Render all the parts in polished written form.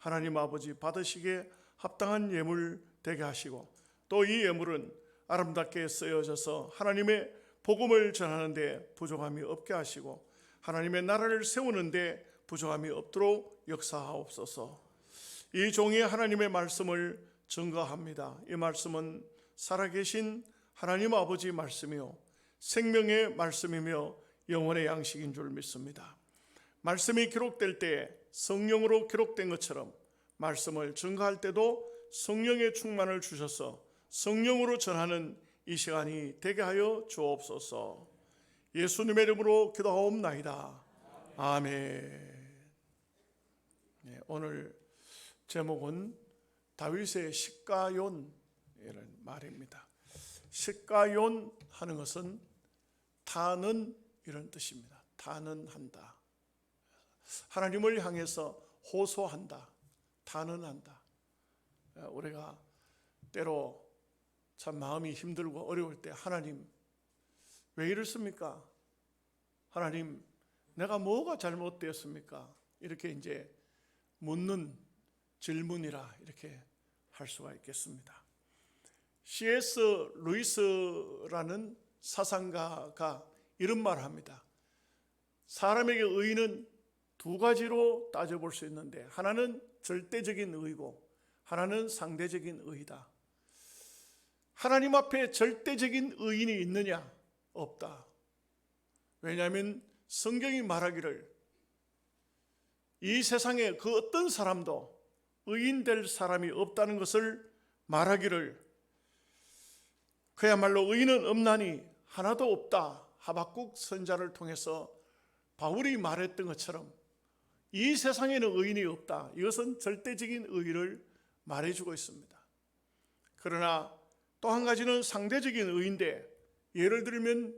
하나님 아버지 받으시기에 합당한 예물 되게 하시고, 또 이 예물은 아름답게 쓰여져서 하나님의 복음을 전하는 데 부족함이 없게 하시고 하나님의 나라를 세우는 데 부족함이 없도록 역사하옵소서. 이 종이 하나님의 말씀을 증거합니다. 이 말씀은 살아계신 하나님 아버지 말씀이요 생명의 말씀이며 영혼의 양식인 줄 믿습니다. 말씀이 기록될 때 성령으로 기록된 것처럼 말씀을 증거할 때도 성령의 충만을 주셔서 성령으로 전하는 이 시간이 되게 하여 주옵소서. 예수님의 이름으로 기도하옵나이다. 아멘. 네, 오늘 제목은 다윗의 시가요이라는 말입니다. 시가요 하는 것은 타는 이런 뜻입니다. 타는 한다. 하나님을 향해서 호소한다. 타는 한다. 우리가 때로 참 마음이 힘들고 어려울 때 하나님 왜 이렇습니까? 하나님 내가 뭐가 잘못되었습니까? 이렇게 이제 묻는 질문이라 이렇게 할 수가 있겠습니다. C.S. 루이스라는 사상가가 이런 말을 합니다. 사람에게 의는 두 가지로 따져볼 수 있는데 하나는 절대적인 의고 하나는 상대적인 의다. 하나님 앞에 절대적인 의인이 있느냐? 없다. 왜냐하면 성경이 말하기를 이 세상에 그 어떤 사람도 의인 될 사람이 없다는 것을 말하기를 그야말로 의인은 없나니 하나도 없다. 하박국 선자를 통해서 바울이 말했던 것처럼 이 세상에는 의인이 없다. 이것은 절대적인 의의를 말해주고 있습니다. 그러나 또 한 가지는 상대적인 의인데, 예를 들면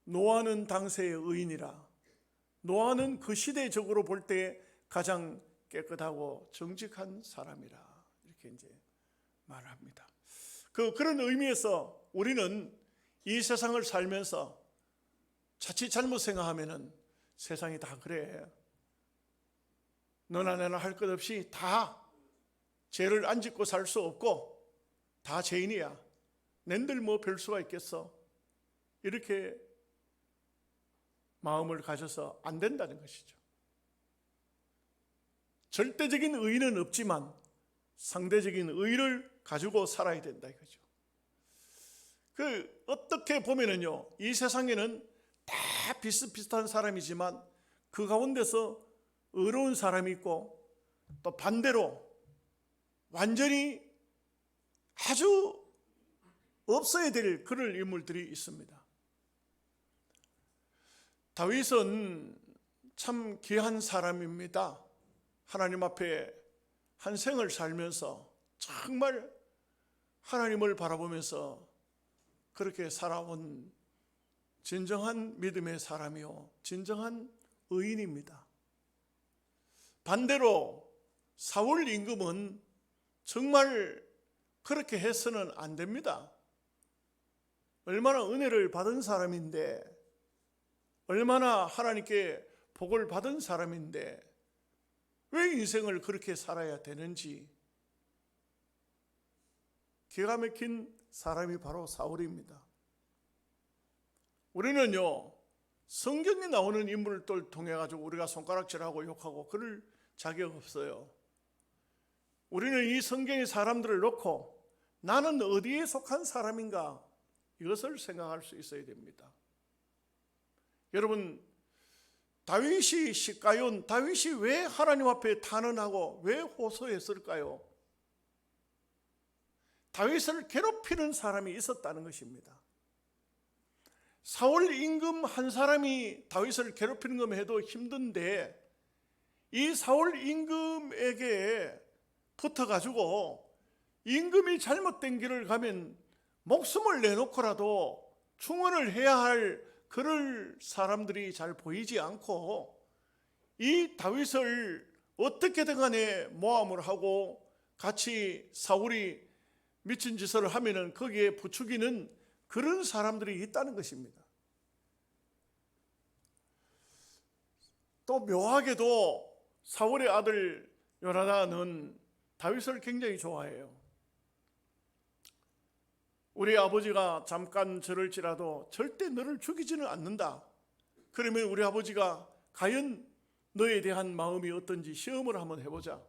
노아는 당시의 의인이라, 노아는 그 시대적으로 볼 때 가장 깨끗하고 정직한 사람이라 이렇게 이제 말합니다. 그런 의미에서 우리는 이 세상을 살면서 자칫 잘못 생각하면은 세상이 다 그래. 너나 내나 할 것 없이 다 죄를 안 짓고 살 수 없고 다 죄인이야. 낸들 뭐 별 수가 있겠어. 이렇게 마음을 가져서 안 된다는 것이죠. 절대적인 의의는 없지만 상대적인 의의를 가지고 살아야 된다 이거죠. 어떻게 보면은요, 이 세상에는 다 비슷비슷한 사람이지만 그 가운데서 의로운 사람이 있고 또 반대로 완전히 아주 없어야 될 그런 인물들이 있습니다. 다윗은 참 귀한 사람입니다. 하나님 앞에 한 생을 살면서 정말 하나님을 바라보면서 그렇게 살아온 진정한 믿음의 사람이요 진정한 의인입니다. 반대로 사울 임금은 정말 그렇게 해서는 안 됩니다. 얼마나 은혜를 받은 사람인데, 얼마나 하나님께 복을 받은 사람인데 왜 인생을 그렇게 살아야 되는지, 기가 막힌 사람이 바로 사울입니다. 우리는요, 성경에 나오는 인물들 통해 가지고 우리가 손가락질하고 욕하고 그럴 자격 없어요. 우리는 이 성경의 사람들을 놓고 나는 어디에 속한 사람인가, 이것을 생각할 수 있어야 됩니다. 여러분, 다윗이 시가요, 다윗이 왜 하나님 앞에 탄원하고 왜 호소했을까요? 다윗을 괴롭히는 사람이 있었다는 것입니다. 사울 임금 한 사람이 다윗을 괴롭히는 것만 해도 힘든데, 이 사울 임금에게 붙어가지고 임금이 잘못된 길을 가면 목숨을 내놓고라도 충원을 해야 할 그럴 사람들이 잘 보이지 않고, 이 다윗을 어떻게든 간에 모함을 하고 같이 사울이 미친 짓을 하면은 거기에 부추기는 그런 사람들이 있다는 것입니다. 또 묘하게도 사울의 아들 요나단은 다윗을 굉장히 좋아해요. 우리 아버지가 잠깐 저럴지라도 절대 너를 죽이지는 않는다. 그러면 우리 아버지가 과연 너에 대한 마음이 어떤지 시험을 한번 해보자.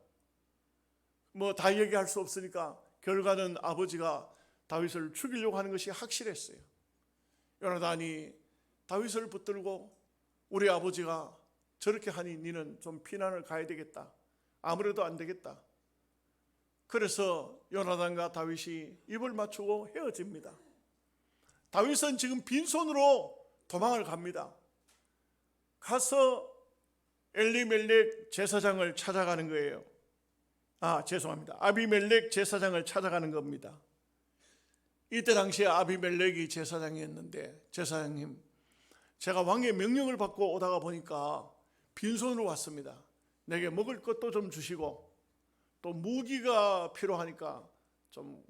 뭐 다 얘기할 수 없으니까 결과는 아버지가 다윗을 죽이려고 하는 것이 확실했어요. 요나단이 다윗을 붙들고 우리 아버지가 저렇게 하니 너는 좀 피난을 가야 되겠다. 아무래도 안 되겠다. 그래서 요나단과 다윗이 입을 맞추고 헤어집니다. 다윗은 지금 빈손으로 도망을 갑니다. 가서 엘리멜렉 제사장을 찾아가는 거예요. 아비멜렉 제사장을 찾아가는 겁니다. 이때 당시에 아비멜렉이 제사장이었는데, 제사장님, 제가 왕의 명령을 받고 오다가 보니까 빈손으로 왔습니다. 내게 먹을 것도 좀 주시고 또 무기가 필요하니까 좀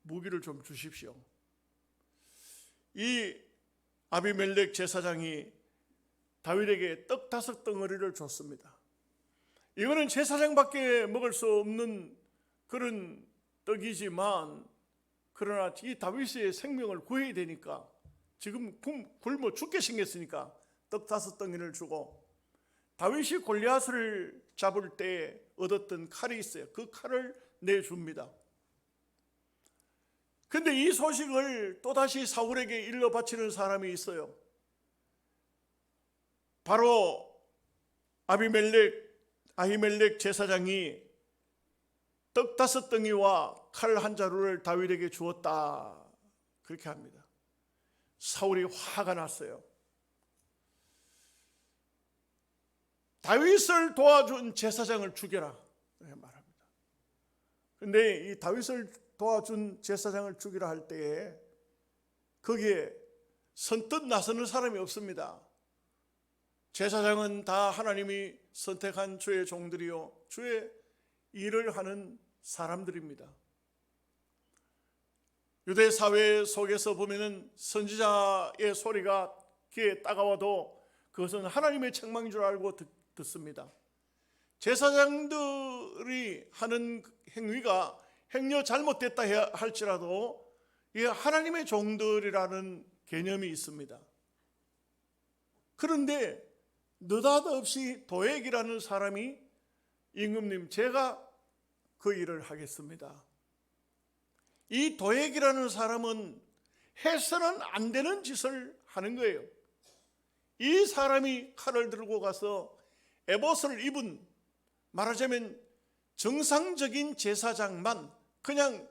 무기를 좀 주십시오. 이 아비멜렉 제사장이 다윗에게 떡 5덩어리를 줬습니다. 이거는 제사장밖에 먹을 수 없는 그런 떡이지만, 그러나 이 다윗의 생명을 구해야 되니까 지금 굶어 죽게 생겼으니까 떡 5덩이를 주고, 다윗이 골리앗을 잡을 때 얻었던 칼이 있어요. 그 칼을 내줍니다. 근데 이 소식을 또다시 사울에게 일러 바치는 사람이 있어요. 바로 아히멜렉 제사장이 떡 5덩이와 칼 1자루를 다윗에게 주었다, 그렇게 합니다. 사울이 화가 났어요. 다윗을 도와준 제사장을 죽여라, 이렇게 말합니다. 그런데 이 다윗을 도와준 제사장을 죽이라 할 때에 거기에 선뜻 나서는 사람이 없습니다. 제사장은 다 하나님이 선택한 주의 종들이요, 주의 일을 하는 사람들입니다. 유대 사회 속에서 보면은 선지자의 소리가 귀에 따가워도 그것은 하나님의 책망인 줄 알고 듣습니다. 제사장들이 하는 행위가 행여 잘못됐다 할지라도 이게 하나님의 종들이라는 개념이 있습니다. 그런데 느닷없이 도액이라는 사람이, 임금님, 제가 그 일을 하겠습니다. 이 도액이라는 사람은 해서는 안 되는 짓을 하는 거예요. 이 사람이 칼을 들고 가서 에봇을 입은, 말하자면 정상적인 제사장만, 그냥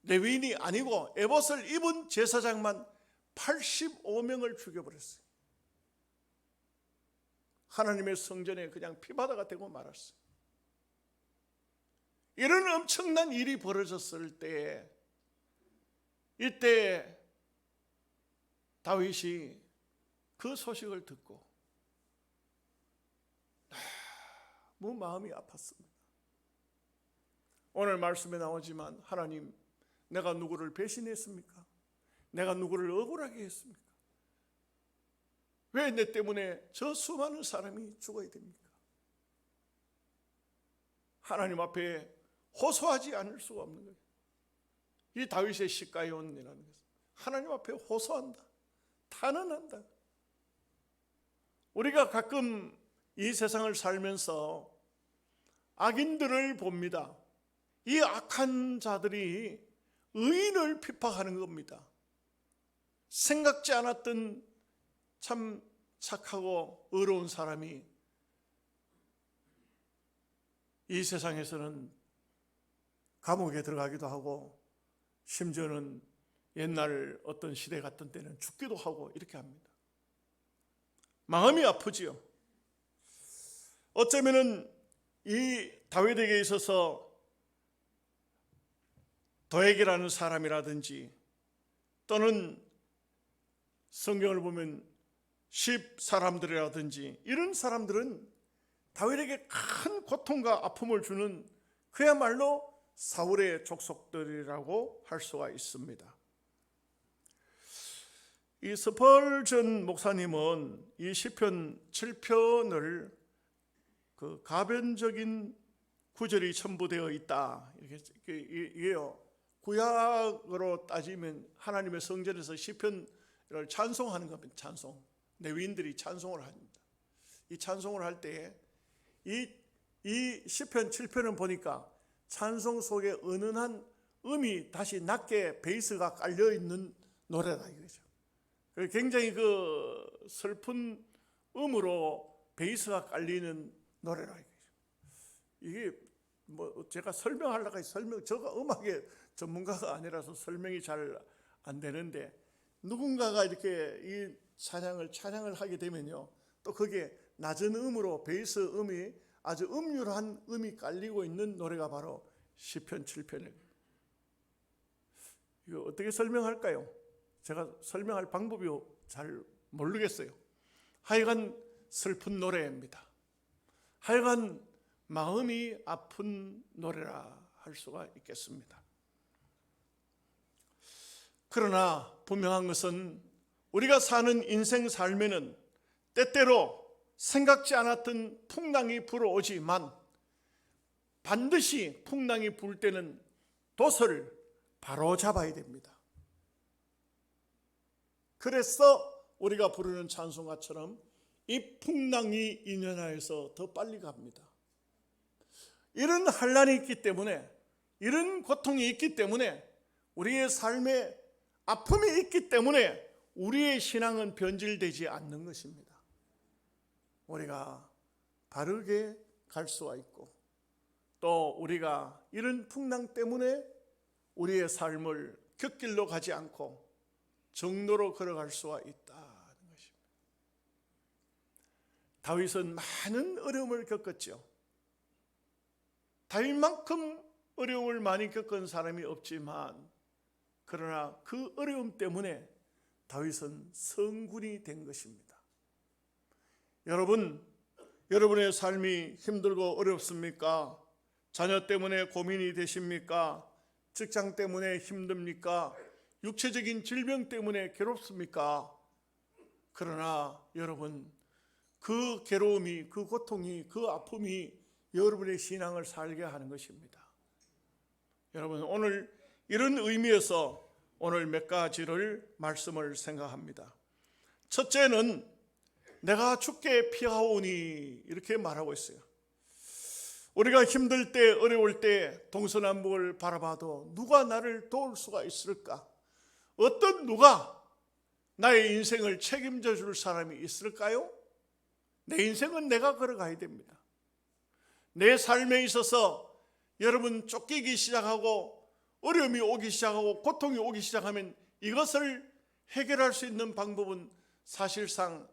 레위인이 아니고 에봇을 입은 제사장만 85명을 죽여버렸어요. 하나님의 성전에 그냥 피바다가 되고 말았어요. 이런 엄청난 일이 벌어졌을 때, 이때 다윗이 그 소식을 듣고 너무 마음이 아팠습니다. 오늘 말씀에 나오지만, 하나님, 내가 누구를 배신했습니까? 내가 누구를 억울하게 했습니까? 왜 내 때문에 저 수많은 사람이 죽어야 됩니까? 하나님 앞에 호소하지 않을 수가 없는 거예요. 이 다윗의 시가연이라는 것은 하나님 앞에 호소한다, 탄원한다. 우리가 가끔 이 세상을 살면서 악인들을 봅니다. 이 악한 자들이 의인을 핍박하는 겁니다. 생각지 않았던 참 착하고 의로운 사람이 이 세상에서는 감옥에 들어가기도 하고, 심지어는 옛날 어떤 시대 같은 때는 죽기도 하고 이렇게 합니다. 마음이 아프지요. 어쩌면은 이 다윗에게 있어서 도액이라는 사람이라든지, 또는 성경을 보면 10 사람들이라든지, 이런 사람들은 다윗에게 큰 고통과 아픔을 주는 그야말로 사울의 족속들이라고 할 수가 있습니다. 이 스펄전 목사님은 이 시편 7편을 그 가변적인 구절이 첨부되어 있다. 이게요. 구약으로 따지면 하나님의 성전에서 시편을 찬송하는 겁니다. 찬송. 레위인들이 찬송을 합니다. 이 찬송을 할 때에 이 시편 7편은 보니까 찬송 속에 은은한 음이 다시 낮게 베이스가 깔려 있는 노래다 이거죠. 굉장히 그 슬픈 음으로 베이스가 깔리는 노래라 이거죠. 이게 뭐 제가 설명하려고 제가 음악의 전문가가 아니라서 설명이 잘 안 되는데, 누군가가 이렇게 이 찬양을 하게 되면요, 또 그게 낮은 음으로 베이스 음이 아주 음률한 음이 깔리고 있는 노래가 바로 시편 7편이에요. 이거 어떻게 설명할까요? 제가 설명할 방법이 잘 모르겠어요. 하여간 슬픈 노래입니다. 하여간 마음이 아픈 노래라 할 수가 있겠습니다. 그러나 분명한 것은 우리가 사는 인생 삶에는 때때로 생각지 않았던 풍랑이 불어오지만 반드시 풍랑이 불 때는 돛을 바로 잡아야 됩니다. 그래서 우리가 부르는 찬송가처럼 이 풍랑이 인연하여서 더 빨리 갑니다. 이런 환난이 있기 때문에, 이런 고통이 있기 때문에, 우리의 삶에 아픔이 있기 때문에 우리의 신앙은 변질되지 않는 것입니다. 우리가 바르게 갈 수가 있고, 또 우리가 이런 풍랑 때문에 우리의 삶을 곁길로 가지 않고 정로로 걸어갈 수가 있다는 것입니다. 다윗은 많은 어려움을 겪었죠. 다윗만큼 어려움을 많이 겪은 사람이 없지만, 그러나 그 어려움 때문에 다윗은 성군이 된 것입니다. 여러분의 삶이 힘들고 어렵습니까? 자녀 때문에 고민이 되십니까? 직장 때문에 힘듭니까? 육체적인 질병 때문에 괴롭습니까? 그러나 여러분, 그 괴로움이, 그 고통이, 그 아픔이 여러분의 신앙을 살게 하는 것입니다. 여러분, 오늘 이런 의미에서 오늘 몇 가지를 말씀을 생각합니다. 첫째는 내가 주께 피하오니 이렇게 말하고 있어요. 우리가 힘들 때, 어려울 때 동서남북을 바라봐도 누가 나를 도울 수가 있을까? 어떤 누가 나의 인생을 책임져 줄 사람이 있을까요? 내 인생은 내가 걸어가야 됩니다. 내 삶에 있어서 여러분 쫓기기 시작하고 어려움이 오기 시작하고 고통이 오기 시작하면 이것을 해결할 수 있는 방법은 사실상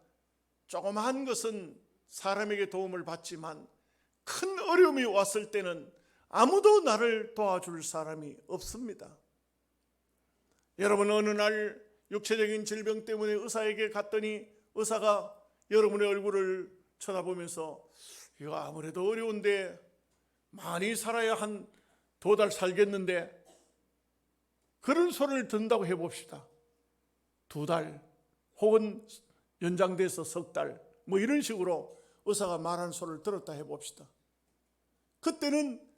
조그마한 것은 사람에게 도움을 받지만 큰 어려움이 왔을 때는 아무도 나를 도와줄 사람이 없습니다. 여러분, 어느 날 육체적인 질병 때문에 의사에게 갔더니 의사가 여러분의 얼굴을 쳐다보면서 이거 아무래도 어려운데 많이 살아야 한 2달 살겠는데, 그런 소리를 듣는다고 해봅시다. 2달 혹은 연장돼서 3달 뭐 이런 식으로 의사가 말하는 소리를 들었다 해봅시다. 그때는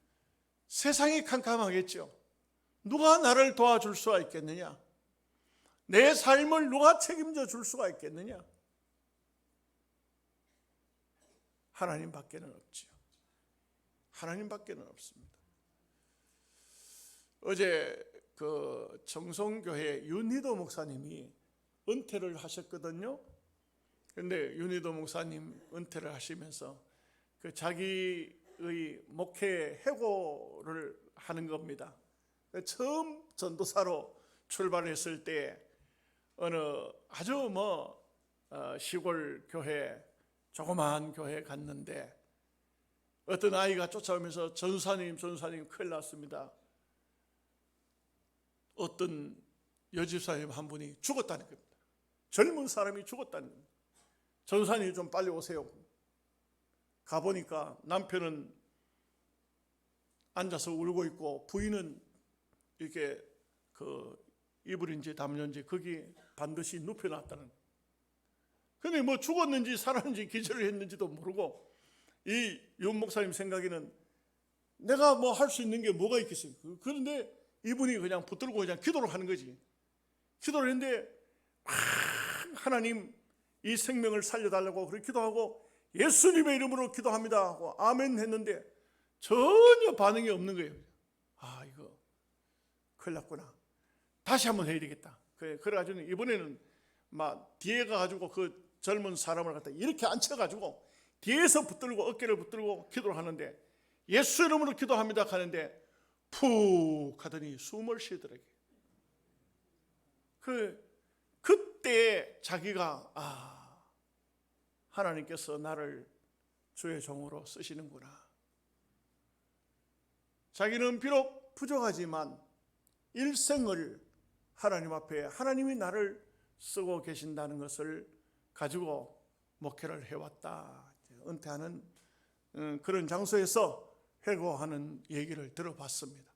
세상이 캄캄하겠죠. 누가 나를 도와줄 수가 있겠느냐? 내 삶을 누가 책임져 줄 수가 있겠느냐? 하나님밖에는 없지요. 하나님밖에는 없습니다. 어제 그 정성교회 윤희도 목사님이 은퇴를 하셨거든요. 그런데 윤희도 목사님 은퇴를 하시면서 그 자기의 목회 해고를 하는 겁니다. 처음 전도사로 출발했을 때 어느 아주 시골 교회, 조그마한 교회 갔는데 어떤 아이가 쫓아오면서 전사님 큰일 났습니다. 어떤 여집사님 한 분이 죽었다는 겁니다. 젊은 사람이 죽었다는 겁니다. 전사님 좀 빨리 오세요. 가보니까 남편은 앉아서 울고 있고 부인은 이렇게 그 이불인지 담요인지 거기 반드시 눕혀놨다는. 근데 뭐 죽었는지 살았는지 기절을 했는지도 모르고 이 윤 목사님 생각에는 내가 뭐 할 수 있는 게 뭐가 있겠습니까? 그런데 이분이 그냥 붙들고 그냥 기도를 하는 거지. 기도를 했는데 하나님 이 생명을 살려달라고 그렇게 기도하고 예수님의 이름으로 기도합니다 하고 아멘 했는데 전혀 반응이 없는 거예요. 아, 이거 큰일 났구나. 다시 한번 해야 되겠다. 그래가지고 이번에는 막 뒤에 가가지고 그 젊은 사람을 갖다 이렇게 앉혀가지고 뒤에서 붙들고 어깨를 붙들고 기도를 하는데 예수 이름으로 기도합니다 하는데 푹 하더니 숨을 쉬더라고요. 그때 자기가 하나님께서 나를 주의 종으로 쓰시는구나. 자기는 비록 부족하지만 일생을 하나님 앞에 하나님이 나를 쓰고 계신다는 것을 가지고 목회를 해왔다. 은퇴하는 그런 장소에서 회고하는 얘기를 들어봤습니다.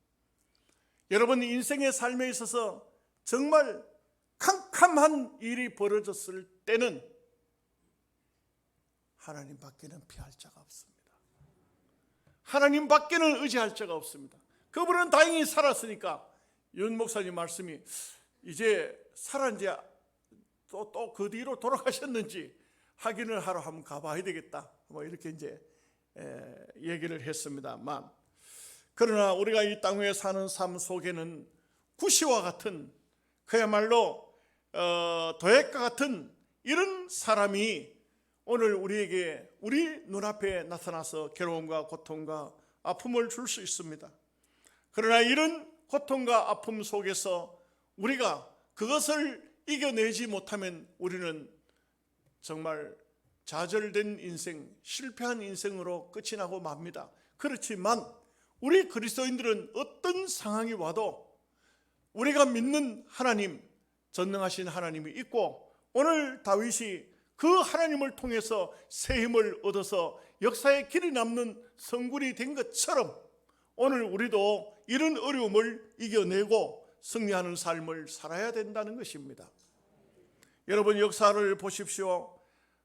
여러분, 인생의 삶에 있어서 정말 캄캄한 일이 벌어졌을 때는 하나님 밖에는 피할 자가 없습니다. 하나님 밖에는 의지할 자가 없습니다. 그분은 다행히 살았으니까 윤 목사님 말씀이 이제 살았는지 또 그 뒤로 돌아가셨는지 확인을 하러 한번 가봐야 되겠다. 뭐 이렇게 이제 얘기를 했습니다만, 그러나 우리가 이 땅 위에 사는 삶 속에는 구시와 같은 그야말로 도액과 같은 이런 사람이 오늘 우리에게 우리 눈앞에 나타나서 괴로움과 고통과 아픔을 줄 수 있습니다. 그러나 이런 고통과 아픔 속에서 우리가 그것을 이겨내지 못하면 우리는 정말 좌절된 인생, 실패한 인생으로 끝이 나고 맙니다. 그렇지만 우리 그리스도인들은 어떤 상황이 와도 우리가 믿는 하나님, 전능하신 하나님이 있고, 오늘 다윗이 그 하나님을 통해서 새 힘을 얻어서 역사에 길이 남는 성군이 된 것처럼 오늘 우리도 이런 어려움을 이겨내고 승리하는 삶을 살아야 된다는 것입니다. 여러분, 역사를 보십시오.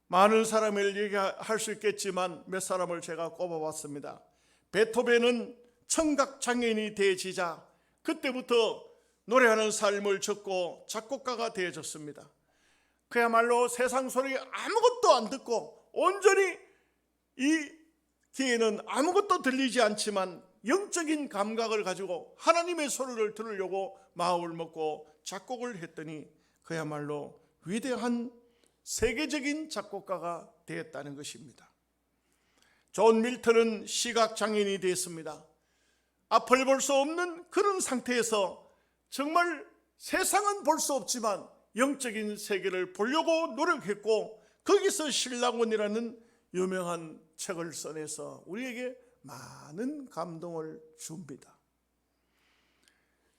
많은 사람을 얘기할 수 있겠지만 몇 사람을 제가 꼽아봤습니다. 베토벤은 청각장애인이 되어지자 그때부터 노래하는 삶을 접고 작곡가가 되어졌습니다. 그야말로 세상 소리 아무것도 안 듣고 온전히 이 귀에는 아무것도 들리지 않지만 영적인 감각을 가지고 하나님의 소리를 들으려고 마음을 먹고 작곡을 했더니 그야말로 위대한 세계적인 작곡가가 되었다는 것입니다. 존 밀턴은 시각장애인이 되었습니다. 앞을 볼 수 없는 그런 상태에서 정말 세상은 볼 수 없지만 영적인 세계를 보려고 노력했고 거기서 신라곤이라는 유명한 책을 써내서 우리에게 많은 감동을 줍니다.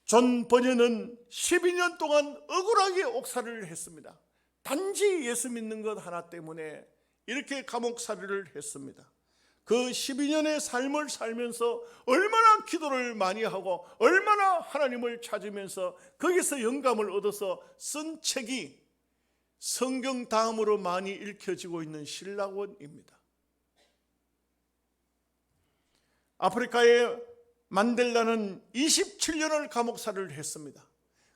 존 버년은 12년 동안 억울하게 옥살이를 했습니다. 단지 예수 믿는 것 하나 때문에 이렇게 감옥살이를 했습니다. 그 12년의 삶을 살면서 얼마나 기도를 많이 하고 얼마나 하나님을 찾으면서 거기서 영감을 얻어서 쓴 책이 성경 다음으로 많이 읽혀지고 있는 신라곤입니다. 아프리카의 만델라는 27년을 감옥살이를 했습니다.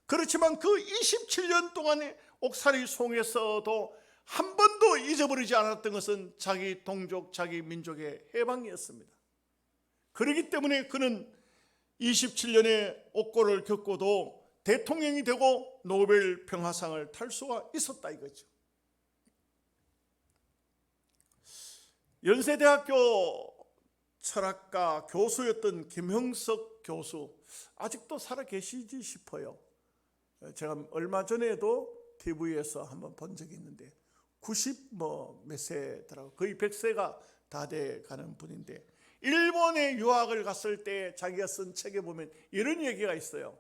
그렇지만 그 27년 동안의 옥살이 속에서도 한 번도 잊어버리지 않았던 것은 자기 동족, 자기 민족의 해방이었습니다. 그렇기 때문에 그는 27년의 옥고를 겪고도 대통령이 되고 노벨 평화상을 탈 수가 있었다 이거죠. 연세대학교 철학과 교수였던 김형석 교수, 아직도 살아계시지 싶어요. 제가 얼마 전에도 TV에서 한번 본 적이 있는데 90 몇 세더라고요. 거의 100세가 다 돼가는 분인데, 일본에 유학을 갔을 때 자기가 쓴 책에 보면 이런 얘기가 있어요.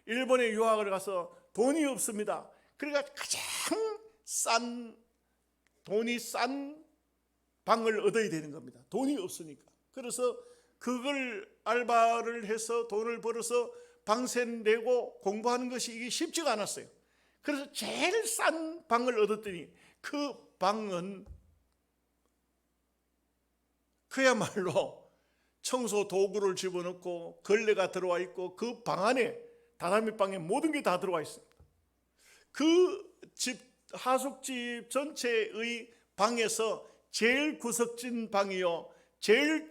일본에 유학을 가서 돈이 없습니다. 그러니까 가장 돈이 싼 방을 얻어야 되는 겁니다. 돈이 없으니까. 그래서 그걸 알바를 해서 돈을 벌어서 방세 내고 공부하는 것이 이게 쉽지가 않았어요. 그래서 제일 싼 방을 얻었더니 그 방은 그야말로 청소 도구를 집어넣고 걸레가 들어와 있고 그 방 안에 다다미 방에 모든 게 다 들어와 있습니다. 그 집 하숙집 전체의 방에서 제일 구석진 방이요, 제일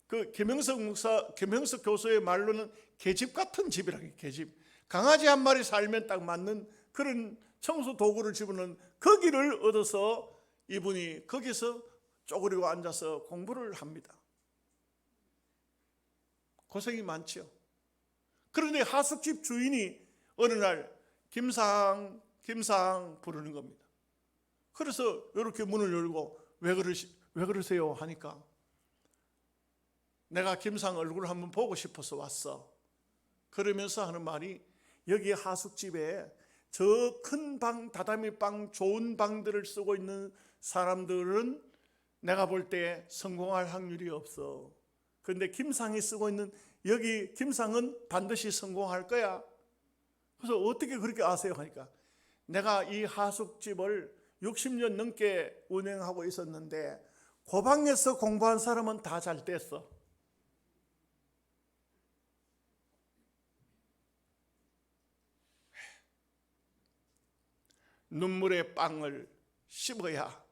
그 김영석 교수의 말로는 계집 같은 집이라고. 계집, 강아지 한 마리 살면 딱 맞는 그런 청소 도구를 집어넣은 거기를 얻어서 이분이 거기서 쪼그리고 앉아서 공부를 합니다. 고생이 많죠. 그런데 하숙집 주인이 어느 날 김상 부르는 겁니다. 그래서 이렇게 문을 열고 왜 그러세요 하니까 내가 김상 얼굴을 한번 보고 싶어서 왔어. 그러면서 하는 말이, 여기 하숙집에 저 큰 방, 다다미 방, 좋은 방들을 쓰고 있는 사람들은 내가 볼 때 성공할 확률이 없어. 그런데 김상이 쓰고 있는 여기 김상은 반드시 성공할 거야. 그래서 어떻게 그렇게 아세요 하니까, 내가 이 하숙집을 60년 넘게 운행하고 있었는데 그 방에서 공부한 사람은 다 잘 됐어. 눈물의 빵을 씹어야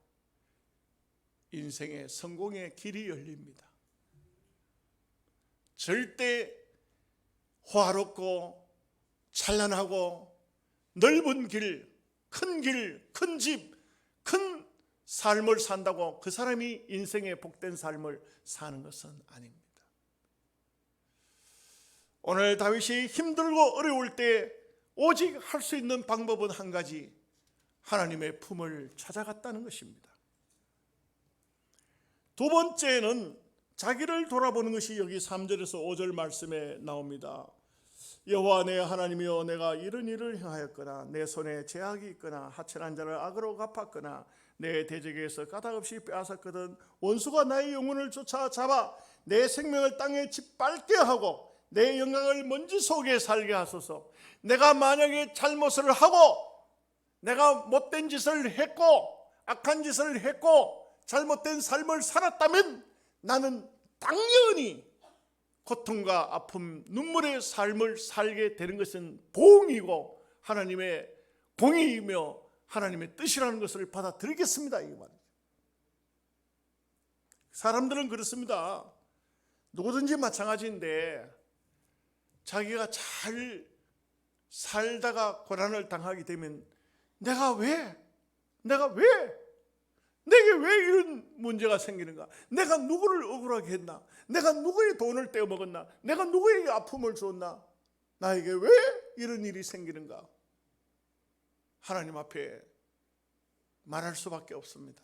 인생의 성공의 길이 열립니다. 절대 화롭고 찬란하고 넓은 길, 큰 집, 큰 삶을 산다고 그 사람이 인생의 복된 삶을 사는 것은 아닙니다. 오늘 다윗이 힘들고 어려울 때 오직 할 수 있는 방법은 한 가지, 하나님의 품을 찾아갔다는 것입니다. 두 번째는 자기를 돌아보는 것이 여기 3절에서 5절 말씀에 나옵니다. 여호와 내 하나님이여, 내가 이런 일을 행하였거나 내 손에 죄악이 있거나 하찮은 자를 악으로 갚았거나 내 대적에서 까닭없이 빼앗았거든 원수가 나의 영혼을 쫓아잡아 내 생명을 땅에 짓밟게 하고 내 영광을 먼지 속에 살게 하소서. 내가 만약에 잘못을 하고 내가 못된 짓을 했고 악한 짓을 했고 잘못된 삶을 살았다면 나는 당연히 고통과 아픔, 눈물의 삶을 살게 되는 것은 보응이고 하나님의 공의이며 하나님의 뜻이라는 것을 받아들이겠습니다. 이 말이죠. 사람들은 그렇습니다. 누구든지 마찬가지인데 자기가 잘 살다가 고난을 당하게 되면 내가 왜 내게 왜 이런 문제가 생기는가? 내가 누구를 억울하게 했나? 내가 누구의 돈을 떼어먹었나? 내가 누구에게 아픔을 줬나? 나에게 왜 이런 일이 생기는가? 하나님 앞에 말할 수밖에 없습니다.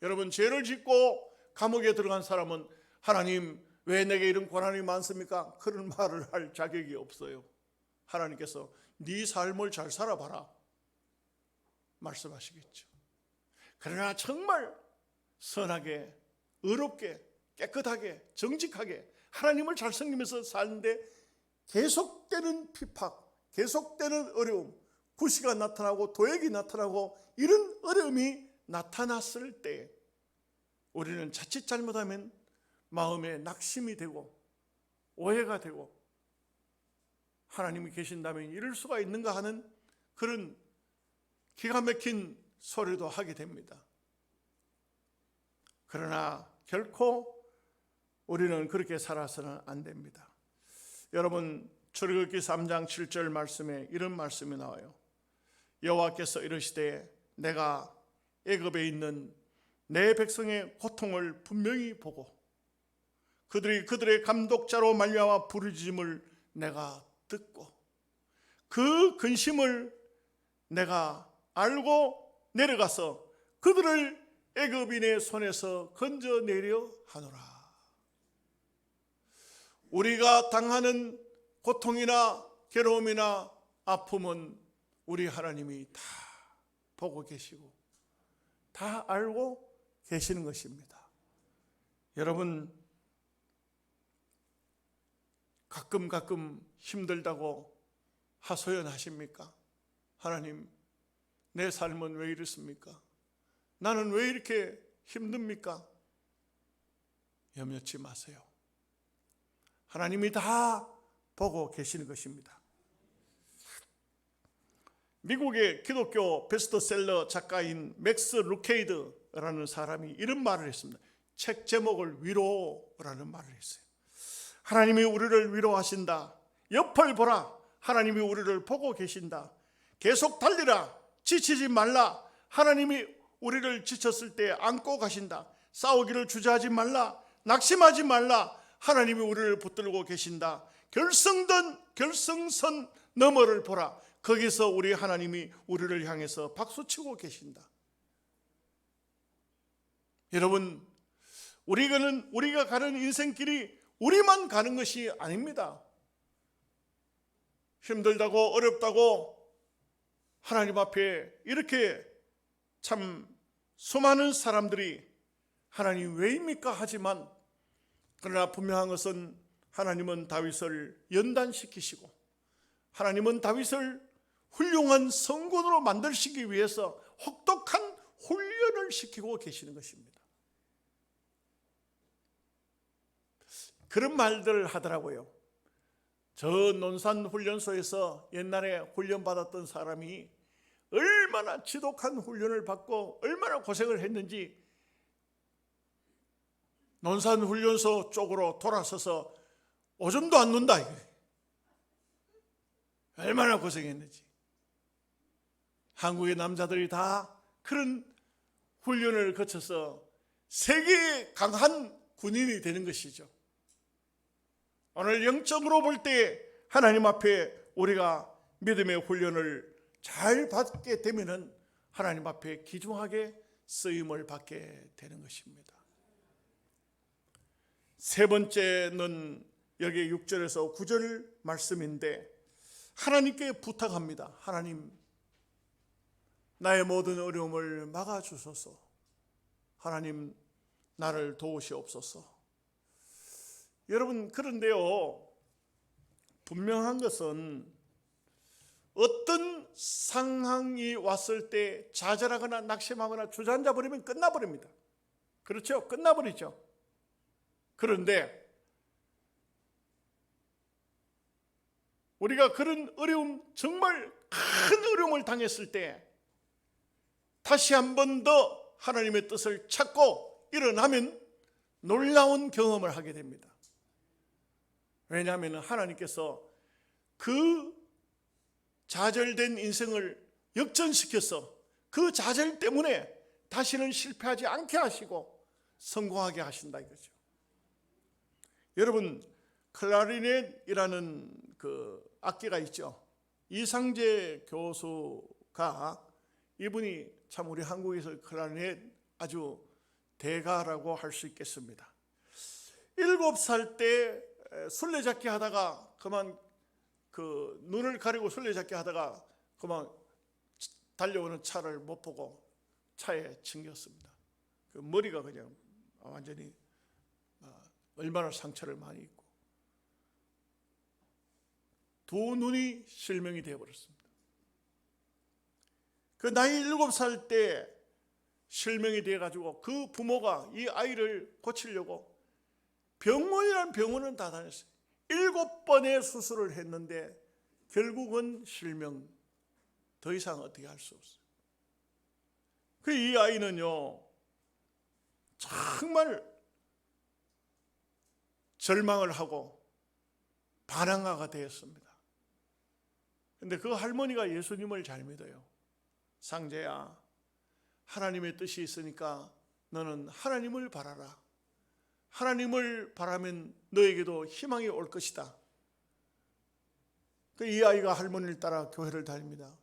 여러분, 죄를 짓고 감옥에 들어간 사람은 하나님 왜 내게 이런 고난이 많습니까? 그런 말을 할 자격이 없어요. 하나님께서 네 삶을 잘 살아봐라 말씀하시겠죠. 그러나 정말 선하게, 의롭게, 깨끗하게, 정직하게 하나님을 잘 섬기면서 사는데 계속되는 핍박, 계속되는 어려움, 구시가 나타나고 도액이 나타나고 이런 어려움이 나타났을 때 우리는 자칫 잘못하면 마음에 낙심이 되고 오해가 되고 하나님이 계신다면 이럴 수가 있는가 하는 그런 기가 막힌 소리도 하게 됩니다. 그러나 결코 우리는 그렇게 살아서는 안 됩니다. 여러분, 출애굽기 3장 7절 말씀에 이런 말씀이 나와요. 여호와께서 이르시되 내가 애굽에 있는 내 백성의 고통을 분명히 보고 그들의 감독자로 말미암아 부르짖음을 내가 듣고 그 근심을 내가 알고 내려가서 그들을 애굽인의 손에서 건져내려 하노라. 우리가 당하는 고통이나 괴로움이나 아픔은 우리 하나님이 다 보고 계시고 다 알고 계시는 것입니다. 여러분, 가끔 힘들다고 하소연하십니까? 하나님, 내 삶은 왜 이렇습니까? 나는 왜 이렇게 힘듭니까? 염려치 마세요. 하나님이 다 보고 계시는 것입니다. 미국의 기독교 베스트셀러 작가인 맥스 루케이드라는 사람이 이런 말을 했습니다. 책 제목을 위로라는 말을 했어요. 하나님이 우리를 위로하신다. 옆을 보라. 하나님이 우리를 보고 계신다. 계속 달리라. 지치지 말라. 하나님이 우리를 지쳤을 때 안고 가신다. 싸우기를 주저하지 말라. 낙심하지 말라. 하나님이 우리를 붙들고 계신다. 결승선 너머를 보라. 거기서 우리 하나님이 우리를 향해서 박수치고 계신다. 여러분, 우리가 가는 인생길이 우리만 가는 것이 아닙니다. 힘들다고 어렵다고 하나님 앞에 이렇게 참 수많은 사람들이 하나님 왜입니까? 하지만 그러나 분명한 것은 하나님은 다윗을 연단시키시고 하나님은 다윗을 훌륭한 성군으로 만드시기 위해서 혹독한 훈련을 시키고 계시는 것입니다. 그런 말들을 하더라고요. 저 논산훈련소에서 옛날에 훈련받았던 사람이 얼마나 지독한 훈련을 받고 얼마나 고생을 했는지 논산훈련소 쪽으로 돌아서서 오줌도 안 눈다. 얼마나 고생했는지. 한국의 남자들이 다 그런 훈련을 거쳐서 세계에 강한 군인이 되는 것이죠. 오늘 영적으로 볼 때 하나님 앞에 우리가 믿음의 훈련을 잘 받게 되면은 하나님 앞에 귀중하게 쓰임을 받게 되는 것입니다. 세 번째는 여기 6절에서 9절 말씀인데 하나님께 부탁합니다. 하나님, 나의 모든 어려움을 막아주소서. 하나님, 나를 도우시옵소서. 여러분, 그런데요, 분명한 것은 어떤 상황이 왔을 때 좌절하거나 낙심하거나 주저앉아 버리면 끝나버립니다. 그렇죠? 끝나버리죠. 그런데 우리가 그런 어려움, 정말 큰 어려움을 당했을 때 다시 한 번 더 하나님의 뜻을 찾고 일어나면 놀라운 경험을 하게 됩니다. 왜냐하면 하나님께서 그 좌절된 인생을 역전시켜서 그 좌절 때문에 다시는 실패하지 않게 하시고 성공하게 하신다 이거죠. 여러분, 클라리넷이라는 그 악기가 있죠. 이상재 교수가, 이분이 참 우리 한국에서 클라리넷 아주 대가라고 할 수 있겠습니다. 7살 때 술래잡기 하다가 그만 그 눈을 가리고 술래잡기 하다가 그만 달려오는 차를 못 보고 차에 튕겼습니다. 그 머리가 그냥 완전히 얼마나 상처를 많이 입고 두 눈이 실명이 되어버렸습니다. 그 나이 7살 때 실명이 되어가지고 그 부모가 이 아이를 고치려고 병원이란 병원은 다 다녔어요. 7번의 수술을 했는데 결국은 실명, 더 이상 어떻게 할 수 없어요. 그 이 아이는요 정말 절망을 하고 반항아가 되었습니다. 근데 그 할머니가 예수님을 잘 믿어요. 상재야, 하나님의 뜻이 있으니까 너는 하나님을 바라라. 하나님을 바라면 너에게도 희망이 올 것이다. 이 아이가 할머니를 따라 교회를 다닙니다.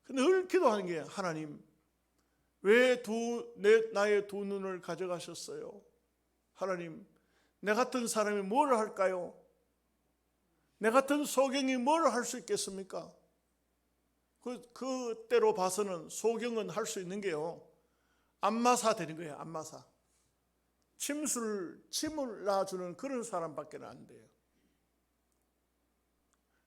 늘 기도하는 게, 하나님, 왜 나의 두 눈을 가져가셨어요? 하나님, 내 같은 사람이 뭘 할까요? 내 같은 소경이 뭘 할 수 있겠습니까? 그때로 봐서는 소경은 할 수 있는 게요, 안마사 되는 거예요. 안마사. 침을 놔주는 그런 사람밖에 안 돼요.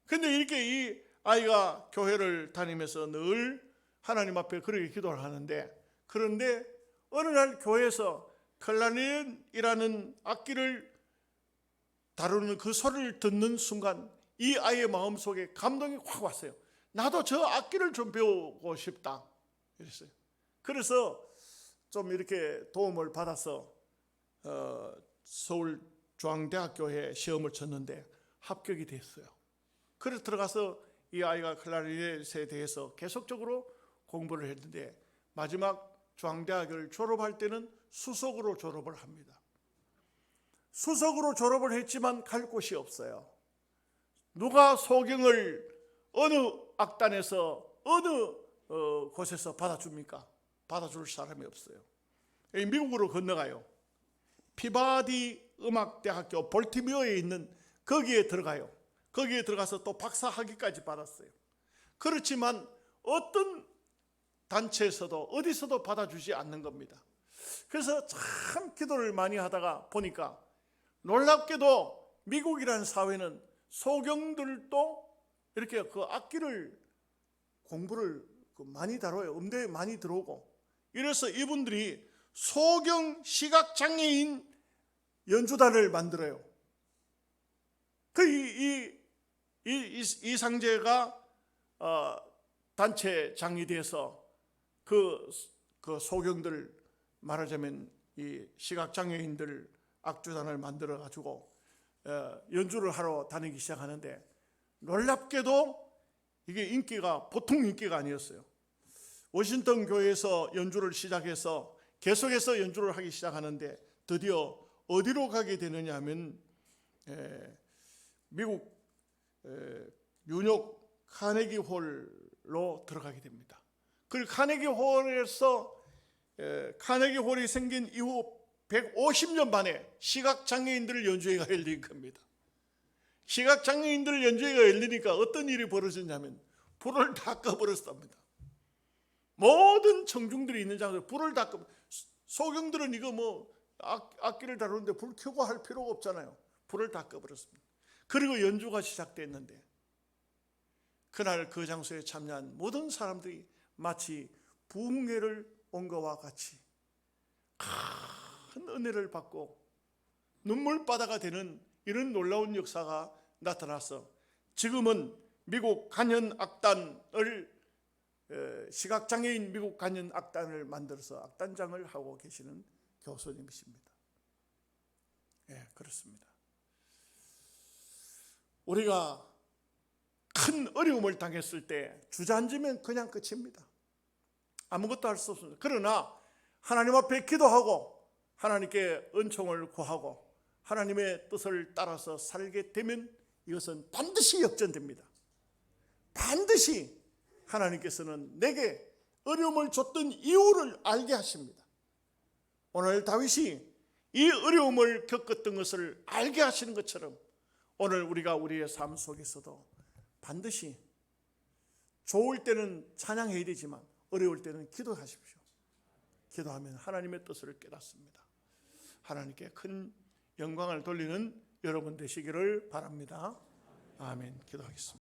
근데 이렇게 이 아이가 교회를 다니면서 늘 하나님 앞에 그렇게 기도를 하는데, 그런데 어느 날 교회에서 클라리넷이라는 악기를 다루는 그 소리를 듣는 순간 이 아이의 마음속에 감동이 확 왔어요. 나도 저 악기를 좀 배우고 싶다 이랬어요. 그래서 좀 이렇게 도움을 받아서 서울중앙대학교에 시험을 쳤는데 합격이 됐어요. 그래서 들어가서 이 아이가 클라리넷에 대해서 계속적으로 공부를 했는데 마지막 중앙대학을 졸업할 때는 수석으로 졸업을 합니다. 수석으로 졸업을 했지만 갈 곳이 없어요. 누가 소경을 어느 악단에서 어느 곳에서 받아줍니까? 받아줄 사람이 없어요. 미국으로 건너가요. 피바디 음악대학교 볼티모어에 있는 거기에 들어가요. 거기에 들어가서 또 박사 학위까지 받았어요. 그렇지만 어떤 단체에서도 어디서도 받아주지 않는 겁니다. 그래서 참 기도를 많이 하다가 보니까 놀랍게도 미국이라는 사회는 소경들도 이렇게 그 악기를 공부를 많이 다뤄요. 음대에 많이 들어오고. 이래서 이분들이 소경 시각장애인 연주단을 만들어요. 이상재가 단체장이 돼서 그 소경들, 말하자면 이 시각장애인들 악주단을 만들어 가지고 연주를 하러 다니기 시작하는데 놀랍게도 이게 인기가 보통 인기가 아니었어요. 워싱턴 교회에서 연주를 시작해서 계속해서 연주를 하기 시작하는데 드디어 어디로 가게 되느냐 하면 미국 뉴욕 카네기 홀로 들어가게 됩니다. 그리고 카네기 홀이 생긴 이후 150년 만에 시각장애인들 연주회가 열린 겁니다. 시각장애인들 연주회가 열리니까 어떤 일이 벌어졌냐면 불을 다 꺼버렸답니다. 모든 청중들이 있는 장소에 불을 다 꺼. 소경들은 이거 악기를 다루는데 불 켜고 할 필요가 없잖아요. 불을 다 꺼버렸습니다. 그리고 연주가 시작됐는데 그날 그 장소에 참여한 모든 사람들이 마치 부흥회를 온 것과 같이 큰 은혜를 받고 눈물바다가 되는 이런 놀라운 역사가 나타나서 지금은 미국 간현악단을 시각장애인 미국 간현악단을 만들어서 악단장을 하고 계시는 교수님이십니다. 그렇습니다. 우리가 큰 어려움을 당했을 때 주저앉으면 그냥 끝입니다. 아무것도 할 수 없습니다. 그러나 하나님 앞에 기도하고 하나님께 은총을 구하고 하나님의 뜻을 따라서 살게 되면 이것은 반드시 역전됩니다. 반드시 하나님께서는 내게 어려움을 줬던 이유를 알게 하십니다. 오늘 다윗이 이 어려움을 겪었던 것을 알게 하시는 것처럼 오늘 우리가 우리의 삶 속에서도 반드시 좋을 때는 찬양해야 되지만 어려울 때는 기도하십시오. 기도하면 하나님의 뜻을 깨닫습니다. 하나님께 큰 영광을 돌리는 여러분 되시기를 바랍니다. 아멘. 기도하겠습니다.